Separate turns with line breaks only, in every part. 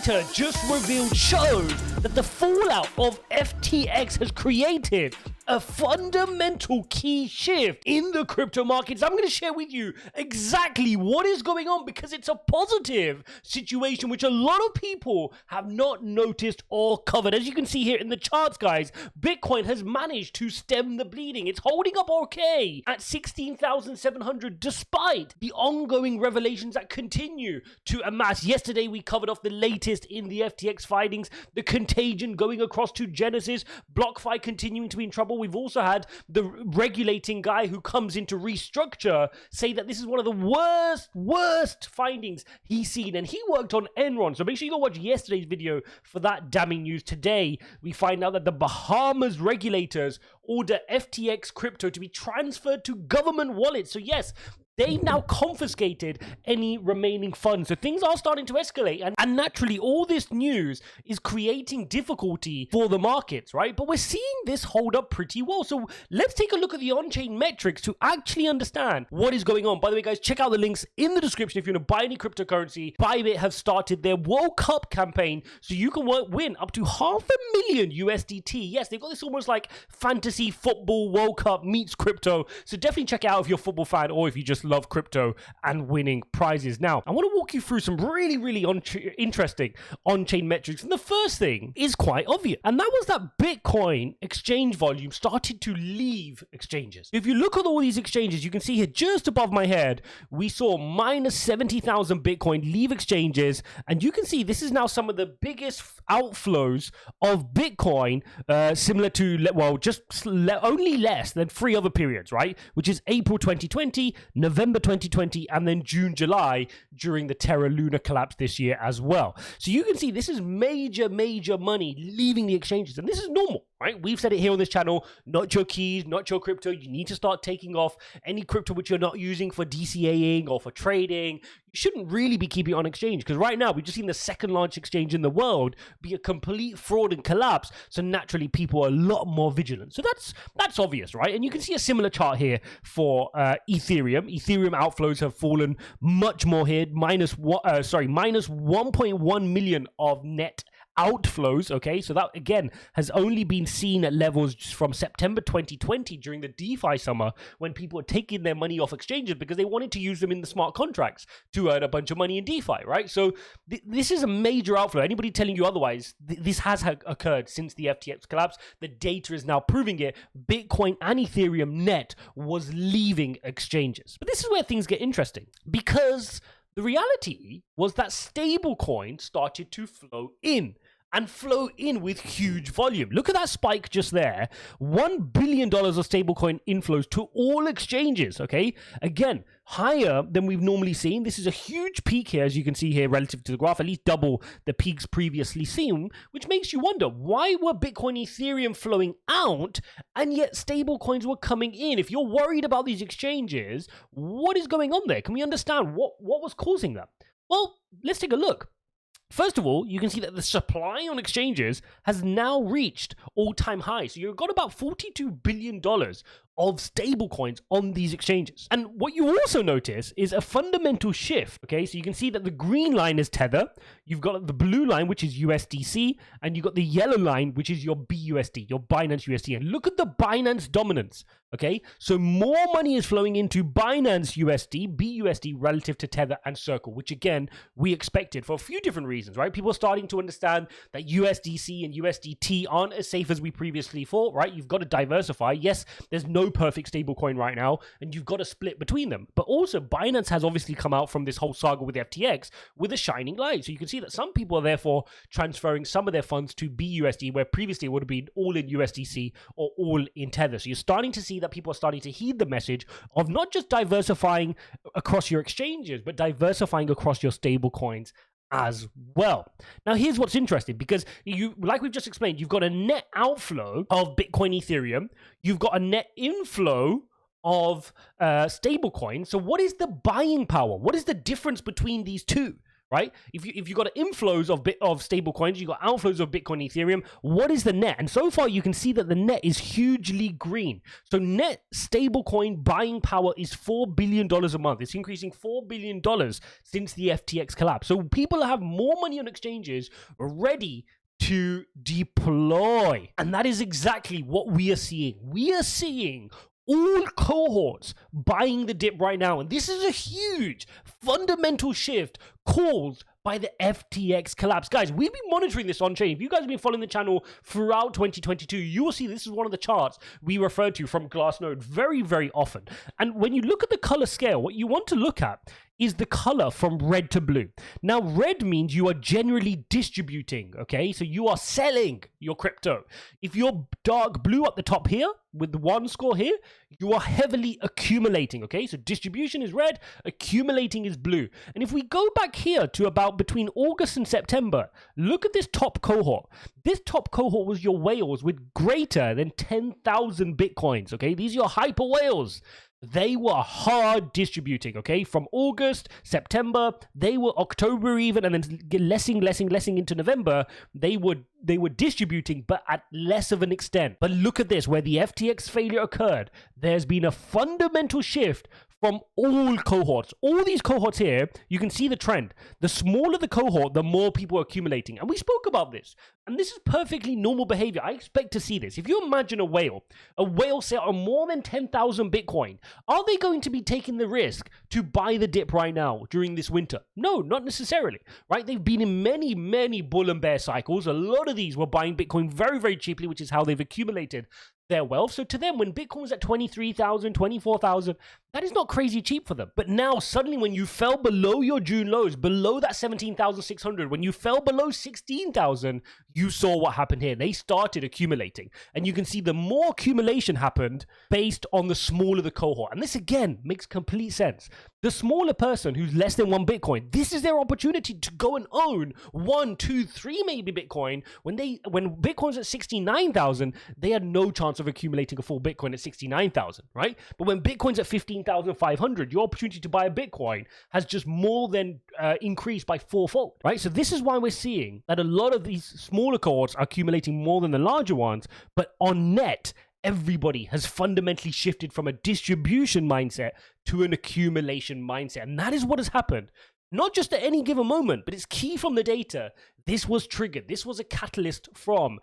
data just revealed shows that the fallout of FTX has created a fundamental key shift in the crypto markets. I'm going to share with you exactly what is going on because it's a positive situation which a lot of people have not noticed or covered. As you can see here in the charts, guys, Bitcoin has managed to stem the bleeding. It's holding up okay at 16,700 despite the ongoing revelations that continue to amass. Yesterday, we covered off the latest in the FTX findings, the contagion going across to Genesis, BlockFi continuing to be in trouble. We've also had the regulating guy who comes in to restructure say that this is one of the worst findings he's seen, and he worked on Enron. So make sure you go watch yesterday's video for that damning news. Today, we find out that the Bahamas regulators order FTX crypto to be transferred to government wallets. So yes, they've now confiscated any remaining funds. So things are starting to escalate. And naturally, all this news is creating difficulty for the markets, right? But we're seeing this hold up pretty well. So let's take a look at the on-chain metrics to actually understand what is going on. By the way, guys, check out the links in the description if you want to buy any cryptocurrency. Bybit have started their World Cup campaign, so you can win up to $500,000 USDT. Yes, they've got this almost like fantasy football World Cup meets crypto. So definitely check it out if you're a football fan or if you just love crypto and winning prizes. Now, I want to walk you through some really interesting on-chain metrics. And the first thing is quite obvious, and that was that Bitcoin exchange volume started to leave exchanges. If you look at all these exchanges, you can see here just above my head, we saw minus 70,000 Bitcoin leave exchanges. And you can see this is now some of the biggest outflows of Bitcoin, similar to, well, only less than 3 other periods, right? Which is April 2020, November 2020, and then June, July during the Terra Luna collapse this year as well. So you can see this is major money leaving the exchanges, and this is normal, right? We've said it here on this channel, not your keys, not your crypto. You need to start taking off any crypto which you're not using for DCAing or for trading. You shouldn't really be keeping it on exchange because right now we've just seen the second largest exchange in the world be a complete fraud and collapse. So naturally people are a lot more vigilant. So that's obvious, right? And you can see a similar chart here for Ethereum. Ethereum outflows have fallen much more here, minus 1.1 million of net outflows. Okay, so that again has only been seen at levels from September 2020 during the DeFi summer when people were taking their money off exchanges because they wanted to use them in the smart contracts to earn a bunch of money in DeFi, right? So this is a major outflow. Anybody telling you otherwise, this has occurred since the FTX collapse. The data is now proving it. Bitcoin and Ethereum net was leaving exchanges. But this is where things get interesting because the reality was that stablecoins started to flow in with huge volume. Look at that spike just there. $1 billion of stablecoin inflows to all exchanges, okay? Again, higher than we've normally seen. This is a huge peak here, as you can see here, relative to the graph, at least double the peaks previously seen, which makes you wonder, why were Bitcoin, Ethereum flowing out, and yet stablecoins were coming in? If you're worried about these exchanges, what is going on there? Can we understand what was causing that? Well, let's take a look. First of all, you can see that the supply on exchanges has now reached all-time high. So you've got about $42 billion of stablecoins on these exchanges. And what you also notice is a fundamental shift, okay? So you can see that the green line is Tether, you've got the blue line, which is USDC, and you've got the yellow line, which is your BUSD, your Binance USD. And look at the Binance dominance, okay? So more money is flowing into Binance USD, BUSD, relative to Tether and Circle, which again, we expected for a few different reasons, right? People are starting to understand that USDC and USDT aren't as safe as we previously thought, right? You've got to diversify. Yes, there's no perfect stablecoin right now, and you've got to split between them. But also, Binance has obviously come out from this whole saga with FTX with a shining light. So you can see that some people are therefore transferring some of their funds to BUSD, where previously it would have been all in USDC or all in Tether. So you're starting to see that people are starting to heed the message of not just diversifying across your exchanges, but diversifying across your stablecoins as well. Now, here's what's interesting, because like we've just explained, you've got a net outflow of Bitcoin, Ethereum. You've got a net inflow of stablecoins. So what is the buying power? What is the difference between these two? right? If you got inflows of stable coins, you got outflows of Bitcoin, Ethereum. What is the net? And so far, you can see that the net is hugely green. So net stablecoin buying power is $4 billion a month. It's increasing $4 billion since the FTX collapse. So people have more money on exchanges ready to deploy. And that is exactly what we are seeing. We are seeing all cohorts buying the dip right now. And this is a huge fundamental shift caused by the FTX collapse. Guys, we've been monitoring this on chain. If you guys have been following the channel throughout 2022, you will see this is one of the charts we refer to from Glassnode very, very often. And when you look at the color scale, what you want to look at is the color from red to blue. Now, red means you are generally distributing, okay? So you are selling your crypto. If you're dark blue at the top here, with the one score here, you are heavily accumulating, okay? So distribution is red, accumulating is blue. And if we go back here to about between August and September, look at this top cohort. This top cohort was your whales with greater than 10,000 Bitcoins, okay? These are your hyper whales. They were hard distributing, okay? From August, September, they were October even, and then lessing into November, they were distributing, but at less of an extent. But look at this, where the FTX failure occurred, there's been a fundamental shift from all cohorts. All these cohorts here, you can see the trend. The smaller the cohort, the more people are accumulating. And we spoke about this. And this is perfectly normal behavior. I expect to see this. If you imagine a whale set on more than 10,000 Bitcoin, are they going to be taking the risk to buy the dip right now during this winter? No, not necessarily, right? They've been in many, many bull and bear cycles. A lot of these were buying Bitcoin very, very cheaply, which is how they've accumulated their wealth. So to them, when Bitcoin was at 23,000, 24,000, that is not crazy cheap for them. But now suddenly when you fell below your June lows, below that 17,600, when you fell below 16,000, you saw what happened here. They started accumulating. And you can see the more accumulation happened based on the smaller the cohort. And this again makes complete sense. The smaller person who's less than one Bitcoin, this is their opportunity to go and own 1, 2, 3 maybe Bitcoin. When Bitcoin's at 69,000, they had no chance of accumulating a full Bitcoin at 69,000, right? But when Bitcoin's at 15,500, your opportunity to buy a Bitcoin has just more than increased by 4-fold, right? So this is why we're seeing that a lot of these smaller cohorts are accumulating more than the larger ones, but on net, everybody has fundamentally shifted from a distribution mindset to an accumulation mindset. And that is what has happened. Not just at any given moment, but it's key from the data. This was triggered. This was a catalyst from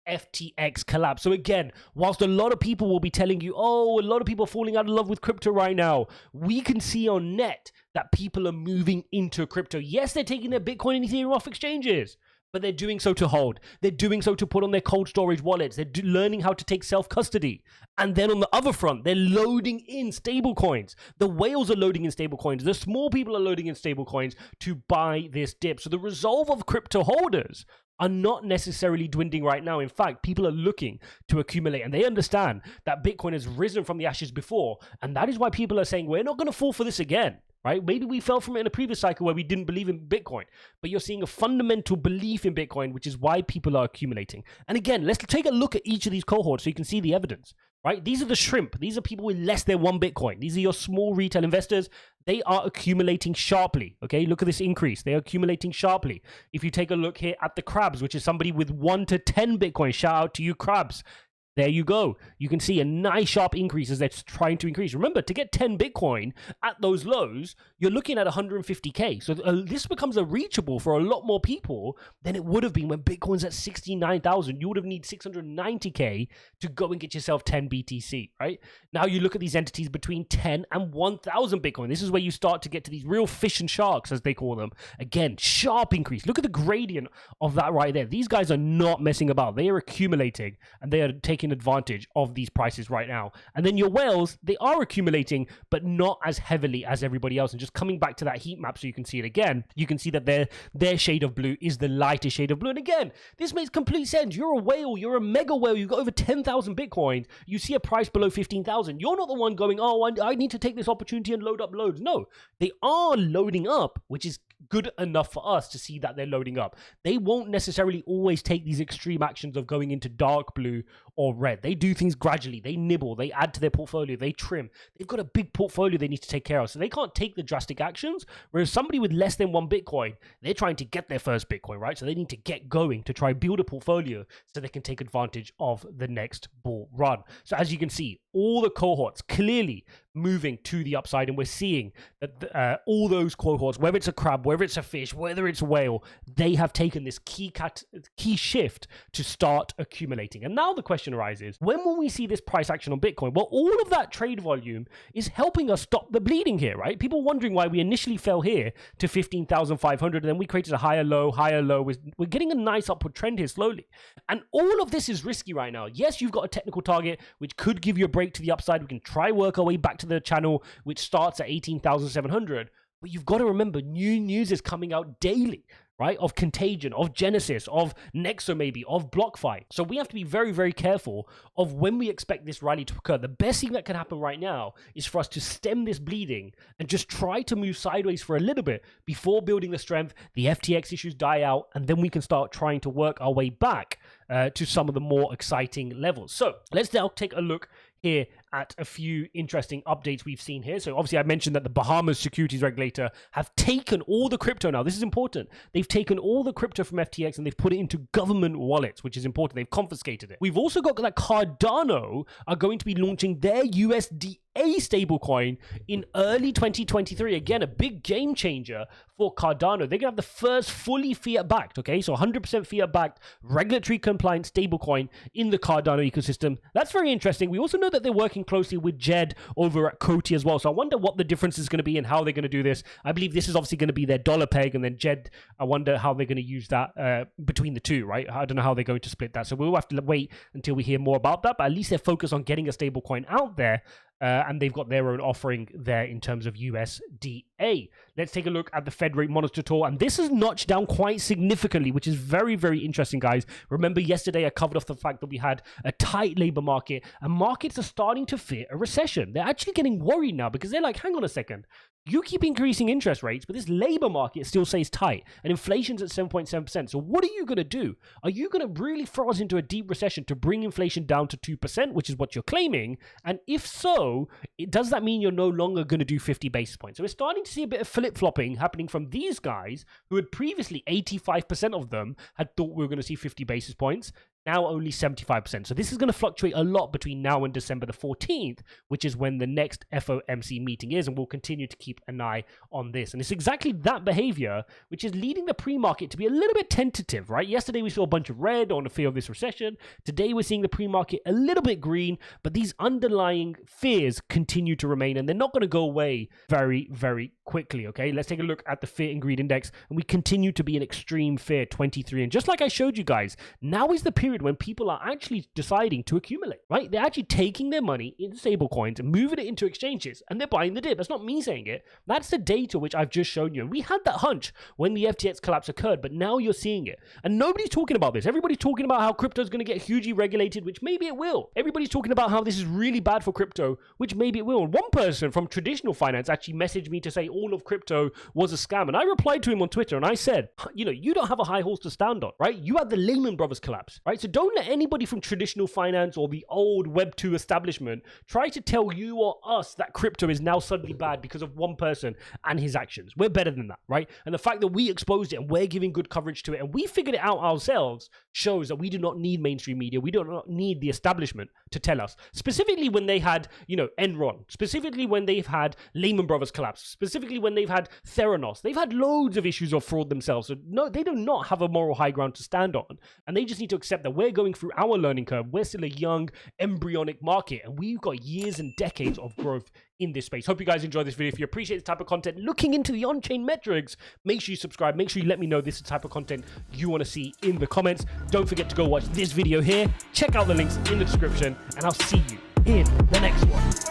FTX collapse. So again, whilst a lot of people will be telling you, oh, a lot of people are falling out of love with crypto right now, we can see on net that people are moving into crypto. Yes, they're taking their Bitcoin and Ethereum off exchanges, but they're doing so to hold. They're doing so to put on their cold storage wallets. They're learning how to take self-custody. And then on the other front, they're loading in stablecoins. The whales are loading in stablecoins. The small people are loading in stablecoins to buy this dip. So the resolve of crypto holders are not necessarily dwindling right now. In fact, people are looking to accumulate, and they understand that Bitcoin has risen from the ashes before. And that is why people are saying, we're not going to fall for this again. Right? Maybe we fell from it in a previous cycle where we didn't believe in Bitcoin, but you're seeing a fundamental belief in Bitcoin, which is why people are accumulating. And again, let's take a look at each of these cohorts so you can see the evidence, right? These are the shrimp. These are people with less than one Bitcoin. These are your small retail investors. They are accumulating sharply, okay? Look at this increase. They're accumulating sharply. If you take a look here at the crabs, which is somebody with 1 to 10 Bitcoin, shout out to you crabs. There you go. You can see a nice sharp increase as they're trying to increase. Remember, to get 10 Bitcoin at those lows, you're looking at 150K. So this becomes reachable for a lot more people than it would have been when Bitcoin's at 69,000. You would have needed 690K to go and get yourself 10 BTC, right? Now you look at these entities between 10 and 1,000 Bitcoin. This is where you start to get to these real fish and sharks, as they call them. Again, sharp increase. Look at the gradient of that right there. These guys are not messing about. They are accumulating, and they are taking advantage of these prices right now. And then your whales, they are accumulating, but not as heavily as everybody else. And just coming back to that heat map so you can see it again, you can see that their shade of blue is the lightest shade of blue. And again, this makes complete sense. You're a whale, you're a mega whale, you've got over 10,000 Bitcoins, you see a price below 15,000. You're not the one going, oh, I need to take this opportunity and load up loads. No, they are loading up, which is good enough for us to see that they're loading up. They won't necessarily always take these extreme actions of going into dark blue or red. They do things gradually. They nibble. They add to their portfolio. They trim. They've got a big portfolio they need to take care of. So they can't take the drastic actions. Whereas somebody with less than 1 Bitcoin, they're trying to get their first Bitcoin, right? So they need to get going to try build a portfolio so they can take advantage of the next bull run. So as you can see, all the cohorts clearly moving to the upside, and we're seeing that all those cohorts, whether it's a crab, whether it's a fish, whether it's a whale, they have taken this key shift to start accumulating. And now the question arises, when will we see this price action on Bitcoin? Well, all of that trade volume is helping us stop the bleeding here, right? People wondering why we initially fell here to 15,500, and then we created a higher low. We're getting a nice upward trend here slowly. And all of this is risky right now. Yes, you've got a technical target, which could give you a break to the upside. We can try work our way back to the channel, which starts at 18,700. But you've got to remember, new news is coming out daily, right? Of Contagion, of Genesis, of Nexo maybe, of BlockFi. So we have to be very, very careful of when we expect this rally to occur. The best thing that can happen right now is for us to stem this bleeding and just try to move sideways for a little bit before building the strength, the FTX issues die out, and then we can start trying to work our way back to some of the more exciting levels. So let's now take a look here at a few interesting updates we've seen here. So obviously I mentioned that the Bahamas securities regulator have taken all the crypto now. This is important. They've taken all the crypto from FTX and they've put it into government wallets, which is important. They've confiscated it. We've also got that Cardano are going to be launching their USDT stablecoin in early 2023. Again, a big game changer for Cardano. They're gonna have the first fully fiat backed, okay, so 100% fiat backed, regulatory compliant stablecoin in the Cardano ecosystem. That's very interesting. We also know that they're working closely with Jed over at Coty as well. So I wonder what the difference is going to be and how they're going to do this. I believe this is obviously going to be their dollar peg, and then Jed, I wonder how they're going to use that between the two, right? I don't know how they're going to split that. So we'll have to wait until we hear more about that. But at least they're focused on getting a stablecoin out there. And they've got their own offering there in terms of USDA. Let's take a look at the Fed rate monitor tool. And this has notched down quite significantly, which is very, very interesting, guys. Remember yesterday I covered off the fact that we had a tight labor market and markets are starting to fear a recession. They're actually getting worried now because they're like, hang on a second. You keep increasing interest rates, but this labor market still stays tight and inflation's at 7.7%. So what are you going to do? Are you going to really throw us into a deep recession to bring inflation down to 2%, which is what you're claiming? And if so, does that mean you're no longer going to do 50 basis points? So we're starting to see a bit of flip-flopping happening from these guys who had previously 85% of them had thought we were going to see 50 basis points. Now only 75%. So this is going to fluctuate a lot between now and December the 14th, which is when the next FOMC meeting is, and we'll continue to keep an eye on this. And it's exactly that behavior which is leading the pre-market to be a little bit tentative, right? Yesterday we saw a bunch of red on the fear of this recession. Today we're seeing the pre-market a little bit green, but these underlying fears continue to remain, and they're not going to go away very, very quickly, okay? Let's take a look at the fear and greed index, and we continue to be in extreme fear, 23. And just like I showed you guys, now is the period when people are actually deciding to accumulate, right? They're actually taking their money into stable coins and moving it into exchanges, and they're buying the dip. That's not me saying it. That's the data which I've just shown you. And we had that hunch when the FTX collapse occurred, but now you're seeing it. And nobody's talking about this. Everybody's talking about how crypto is going to get hugely regulated, which maybe it will. Everybody's talking about how this is really bad for crypto, which maybe it will. And one person from traditional finance actually messaged me to say all of crypto was a scam. And I replied to him on Twitter and I said, you know, you don't have a high horse to stand on, right? You had the Lehman Brothers collapse, right? So don't let anybody from traditional finance or the old Web 2 establishment try to tell you or us that crypto is now suddenly bad because of one person and his actions. We're better than that, right? And the fact that we exposed it and we're giving good coverage to it and we figured it out ourselves shows that we do not need mainstream media. We do not need the establishment to tell us. Specifically when they had, you know, Enron, specifically when they've had Lehman Brothers collapse, specifically when they've had Theranos. They've had loads of issues of fraud themselves. So no, they do not have a moral high ground to stand on. And they just need to accept that we're going through our learning curve. We're still a young, embryonic market, and we've got years and decades of growth in this space. Hope you guys enjoyed this video. If you appreciate this type of content, looking into the on-chain metrics, make sure you subscribe. Make sure you let me know this is the type of content you want to see in the comments. Don't forget to go watch this video here. Check out the links in the description, and I'll see you in the next one.